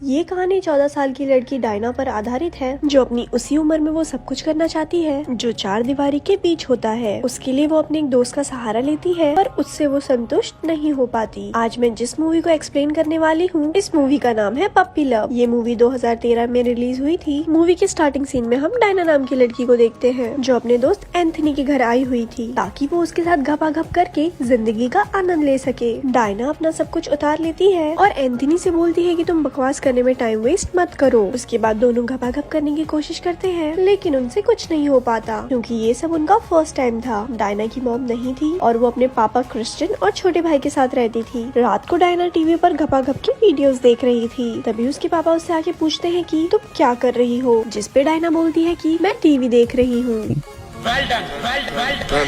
ये कहानी 14 साल की लड़की डायना पर आधारित है जो अपनी उसी उम्र में वो सब कुछ करना चाहती है जो चार दीवारी के बीच होता है। उसके लिए वो अपने एक दोस्त का सहारा लेती है पर उससे वो संतुष्ट नहीं हो पाती। आज मैं जिस मूवी को एक्सप्लेन करने वाली हूँ इस मूवी का नाम है पप्पी लव। ये मूवी 2013 में रिलीज हुई थी। मूवी के स्टार्टिंग सीन में हम डायना नाम की लड़की को देखते हैं जो अपने दोस्त एंथनी के घर आई हुई थी ताकि वो उसके साथ घपाघप करके जिंदगी का आनंद ले सके। डायना अपना सब कुछ उतार लेती है और एंथनी से बोलती है कि तुम बकवास करने में टाइम वेस्ट मत करो। उसके बाद दोनों घपाघप करने की कोशिश करते हैं लेकिन उनसे कुछ नहीं हो पाता क्योंकि ये सब उनका फर्स्ट टाइम था। डायना की मॉम नहीं थी और वो अपने पापा क्रिस्टियन और छोटे भाई के साथ रहती थी। रात को डायना टीवी पर घपाघप की वीडियोस देख रही थी। तभी उसके पापा उससे आके पूछते हैं कि तुम क्या कर रही हो, जिस पे डायना बोलती है कि मैं टीवी देख रही हूँ।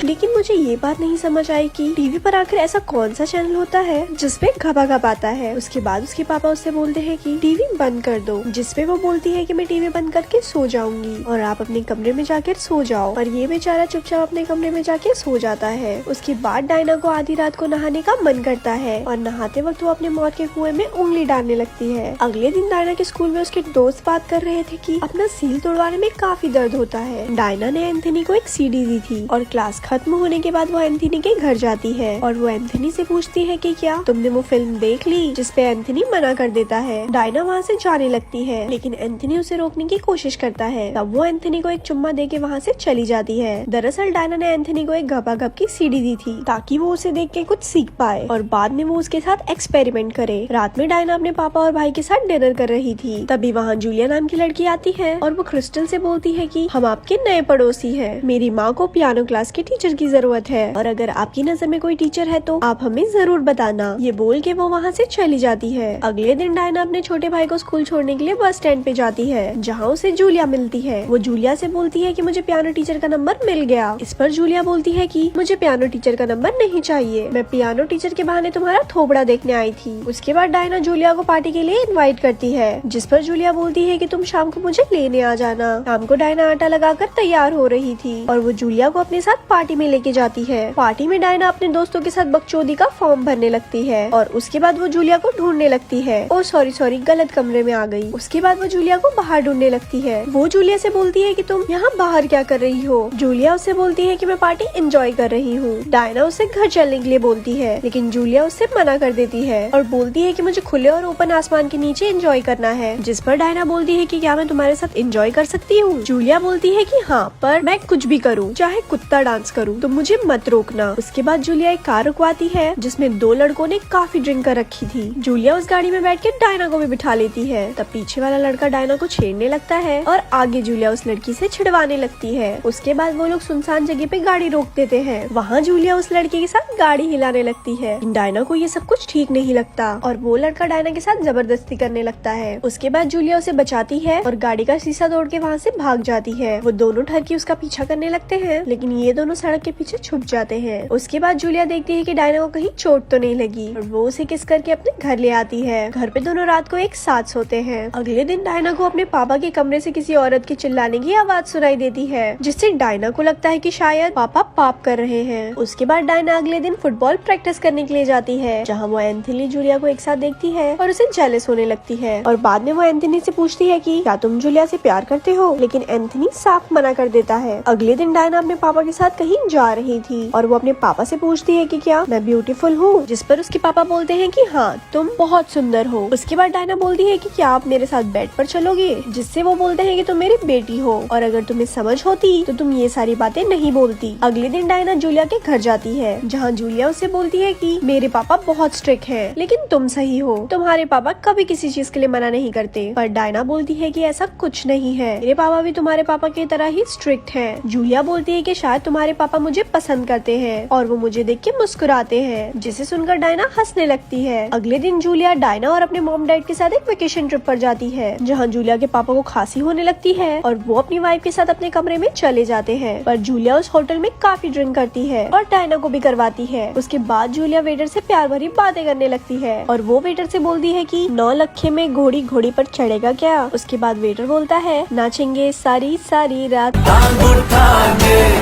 लेकिन मुझे ये बात नहीं समझ आई कि टीवी पर आखिर ऐसा कौन सा चैनल होता है जिसपे घपाघप आता है। उसके बाद उसके पापा उससे बोलते हैं कि टीवी बंद कर दो, जिसपे वो बोलती है कि मैं टीवी बंद करके सो जाऊंगी और आप अपने कमरे में जाकर सो जाओ। और ये बेचारा चुपचाप अपने कमरे में जाके सो जाता है। उसके बाद डायना को आधी रात को नहाने का मन करता है और नहाते वक्त वो अपने मौत के कुएं में उंगली डालने लगती है। अगले दिन डायना के स्कूल में उसके दोस्त बात कर रहे थे कि अपना सील तोड़वाने में काफी दर्द होता है। डायना ने एंथनी को एक सीडी दी थी और क्लास खत्म होने के बाद वो एंथनी के घर जाती है और वो एंथनी से पूछती है कि क्या तुमने वो फिल्म देख ली, जिसपे एंथनी मना कर देता है। डायना वहाँ से जाने लगती है लेकिन एंथनी उसे रोकने की कोशिश करता है। तब वो एंथनी को एक चुम्मा देके वहाँ से चली जाती है। दरअसल डायना ने एंथनी को एक घपाघप की सीडी दी थी ताकि वो उसे देख के कुछ सीख पाए और बाद में वो उसके साथ एक्सपेरिमेंट करे। रात में डायना अपने पापा और भाई के साथ डिनर कर रही थी। तभी वहाँ जूलिया नाम की लड़की आती है और वो क्रिस्टल से बोलती है कि हम आपके नए पड़ोसी हैं। मेरी माँ को पियानो क्लास के टीचर की जरूरत है और अगर आपकी नजर में कोई टीचर है तो आप हमें जरूर बताना। ये बोल के वो वहाँ से चली जाती है। अगले दिन डायना अपने छोटे भाई को स्कूल छोड़ने के लिए बस स्टैंड पे जाती है जहाँ उसे जूलिया मिलती है। वो जूलिया से बोलती है कि मुझे पियानो टीचर का नंबर मिल गया। इस पर जूलिया बोलती है कि मुझे पियानो टीचर का नंबर नहीं चाहिए, मैं पियानो टीचर के बहाने तुम्हारा थोबड़ा देखने आई थी। उसके बाद डायना जूलिया को पार्टी के लिए इनवाइट करती है जिस पर जूलिया बोलती है कि तुम शाम को मुझे लेने आ जाना। शाम को डायना आटा लगाकर तैयार हो रही थी और वो जूलिया को अपने साथ पार्टी में लेके जाती है। पार्टी में डायना अपने दोस्तों के साथ बकचोदी का फॉर्म भरने लगती है और उसके बाद वो जूलिया को ढूंढने लगती है। ओ सॉरी गलत कमरे में आ गई। उसके बाद वो जूलिया को बाहर ढूंढने लगती है। वो जूलिया से बोलती है कि तुम यहाँ बाहर क्या कर रही हो। जूलिया उससे बोलती है कि मैं पार्टी एंजॉय कर रही हूँ। डायना उससे घर चलने के लिए बोलती है लेकिन जूलिया उससे मना कर देती है और बोलती है कि मुझे खुले और ओपन आसमान के नीचे एंजॉय करना है। जिस पर डायना बोलती है कि क्या मैं तुम्हारे साथ एंजॉय कर सकती हूँ। जूलिया बोलती है कि हाँ, पर मैं कुछ भी करूँ, चाहे कुत्ता डांस करूँ, तो मुझे मत रोकना। उसके बाद जूलिया एक कार रुकवाती है जिसमें दो लड़कों ने काफी ड्रिंक कर रखी थी। जूलिया उस गाड़ी में बैठ के डायना को भी बिठा लेती है। तब पीछे वाला लड़का डायना को छेड़ने लगता है और आगे जूलिया उस लड़की से छिड़वाने लगती है। उसके बाद वो लोग सुनसान जगह पे गाड़ी रोक देते हैं। वहाँ जूलिया उस लड़के के साथ गाड़ी हिलाने लगती है। डायना को ये सब कुछ ठीक नहीं लगता और वो लड़का डायना के साथ जबरदस्ती करने लगता है। उसके बाद जूलिया उसे बचाती है और गाड़ी का शीशा तोड़ के वहाँ से भाग जाती है। वो दोनों ठरकी उसका पीछा करने लगते हैं लेकिन ये दोनों सड़क के पीछे छुप जाते हैं। उसके बाद जूलिया देखती है कि डायना को कहीं चोट तो नहीं लगी और वो उसे किस करके अपने घर ले आती है। घर पे दोनों रात को एक साथ सोते हैं। अगले दिन डायना को अपने पापा के कमरे से किसी औरत के चिल्लाने की आवाज सुनाई देती है जिससे डायना को लगता है कि शायद पापा पाप कर रहे हैं। उसके बाद डायना अगले दिन फुटबॉल प्रैक्टिस करने के लिए जाती है जहाँ वो एंथनी जूलिया को एक साथ देखती है और उसे जेलस होने लगती है और बाद में वो एंथनी से पूछती है कि क्या तुम जूलिया से प्यार करते हो, लेकिन एंथनी साफ मना कर देता है। अगले दिन डायना अपने पापा के साथ कहीं जा रही थी और वो अपने पापा से पूछती है कि क्या मैं ब्यूटीफुल हूँ, जिस पर उसके पापा बोलते हैं कि हाँ, तुम बहुत सुंदर हो। उसके बाद डायना बोलती है कि क्या आप मेरे साथ बेड पर चलोगे, जिससे वो बोलते हैं कि तुम मेरी बेटी हो और अगर तुम्हें समझ होती तो तुम ये सारी बातें नहीं बोलती। अगले दिन डायना जूलिया के घर जाती है जहाँ जूलिया उससे बोलती है कि मेरे पापा बहुत स्ट्रिक्ट हैं, लेकिन तुम सही हो, तुम्हारे पापा कभी किसी चीज के लिए मना नहीं करते। पर डायना बोलती है कि ऐसा कुछ नहीं है, मेरे पापा भी तुम्हारे पापा की तरह ही स्ट्रिक्ट हैं। जूलिया बोलती है कि शायद तुम्हारे पापा मुझे पसंद करते हैं और वो मुझे देख के मुस्कुराते हैं, जिसे सुनकर डायना हंसने लगती है। अगले दिन जूलिया डायना और अपने मॉम डैड के साथ एक वेकेशन ट्रिप पर जाती है जहाँ जूलिया के पापा को खांसी होने लगती है और वो अपनी वाइफ के साथ अपने कमरे में चले जाते हैं। पर जूलिया उस होटल में काफी ड्रिंक करती है और डायना को भी करवाती है। उसके बाद जूलिया वेटर से प्यार भरी बातें करने लगती है और वो वेटर से बोलती है कि 9 लखे में घोड़ी पर चढ़ेगा क्या। उसके बाद वेटर बोलता है नाचेंगे सारी सारी रात।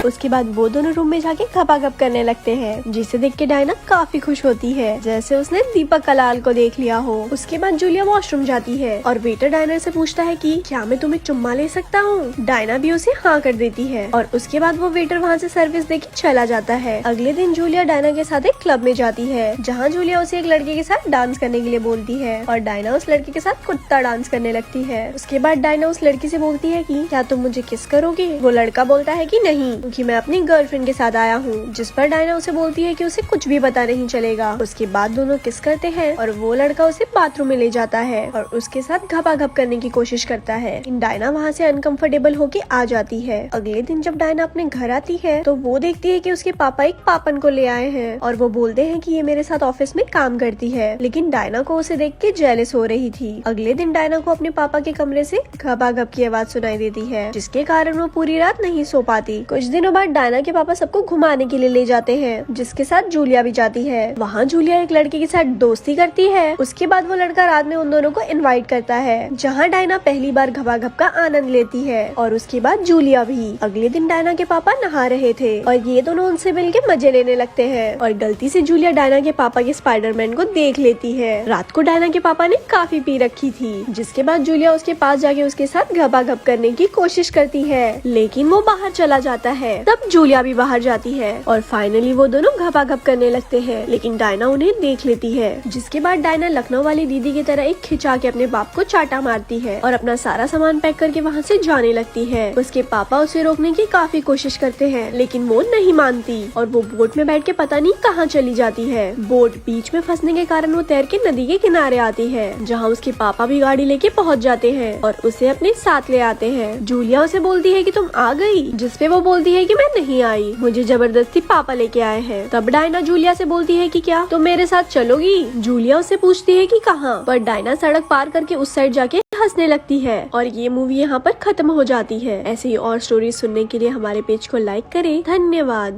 उसके बाद वो दोनों रूम में जाके खपाखप करने लगते हैं, जिसे देख के डायना काफी खुश होती है, जैसे उसने दीपक कलाल को देख लिया हो। उसके बाद जूलिया वॉशरूम जाती है और वेटर डायना से पूछता है कि क्या मैं तुम्हें चुम्मा ले सकता हूँ। डायना भी उसे हाँ कर देती है और उसके बाद वो वेटर वहाँ से सर्विस देके चला जाता है। अगले दिन जूलिया डायना के साथ एक क्लब में जाती है, जहाँ जूलिया उसे एक लड़के के साथ डांस करने के लिए बोलती है और डायना उस लड़के के साथ कुत्ता डांस करने लगती है। उसके बाद डायना उस लड़की से बोलती है कि क्या तुम मुझे किस करोगे। वो लड़का बोलता है कि नहीं, क्योंकि मैं अपनी गर्लफ्रेंड के साथ आया हूँ। जिस पर डायना उसे बोलती है कि उसे कुछ भी पता नहीं चलेगा। उसके बाद दोनों किस करते हैं और वो लड़का उसे बाथरूम में ले जाता है और उसके साथ घपाघप करने की कोशिश करता है। डायना वहाँ से अनकंफर्टेबल होके आ जाती है। अगले दिन जब डायना अपने घर आती है तो वो देखती है कि उसके पापा एक पापन को ले आए हैं और वो बोलते हैं कि ये मेरे साथ ऑफिस में काम करती है, लेकिन डायना को उसे देख के जेलस हो रही थी। अगले दिन डायना को अपने पापा के कमरे से घपाघप की आवाज सुनाई देती है, जिसके कारण वो पूरी रात नहीं सो पाती। कुछ दिनों बाद डायना के पापा सबको घुमाने के लिए ले जाते हैं, जिसके साथ जूलिया भी जाती है। वहाँ जूलिया एक लड़के के साथ दोस्ती करती है। उसके बाद वो लड़का रात में उन दोनों को इनवाइट करता है, जहाँ डायना पहली बार घपाघप का आनंद लेती है और उसके बाद जूलिया भी। अगले दिन डायना के पापा नहा रहे थे और ये दोनों उनसे मिलके मजे लेने लगते हैं और गलती से जूलिया डायना के पापा के स्पाइडरमैन को देख लेती है। रात को डायना के पापा ने काफी पी रखी थी, जिसके बाद जूलिया उसके पास जाके उसके साथ घपाघप करने की कोशिश करती है, लेकिन वो बाहर चला जाता है। तब जूलिया भी बाहर जाती है और फाइनली वो दोनों घपाघप करने लगते हैं, लेकिन डायना उन्हें देख लेती है। जिसके बाद डायना लखनऊ वाली दीदी की तरह एक खिंचा के अपने बाप को चाटा मारती है और अपना सारा सामान पैक करके वहाँ से जाने लगती है। उसके पापा उसे रोकने की काफी कोशिश करते हैं, लेकिन वो नहीं मानती और वो बोट में बैठ के पता नहीं कहाँ चली जाती है। बोट बीच में फंसने के कारण वो तैर के नदी के किनारे आती है, जहाँ उसके पापा भी गाड़ी लेके पहुँच जाते हैं और उसे अपने साथ ले आते हैं। जूलिया उसे बोलती है कि तुम आ गई, जिसपे वो बोलती है कि मैं नहीं आई, मुझे जबरदस्ती पापा लेके आए हैं। तब डायना जूलिया से बोलती है कि क्या तुम मेरे साथ चलोगी। जूलिया उससे पूछती है कि कहाँ, पर डायना सड़क पार करके उस साइड जाके हंसने लगती है और ये मूवी यहाँ पर खत्म हो जाती है। ऐसे ही और स्टोरी सुनने के लिए हमारे पेज को लाइक करें। धन्यवाद।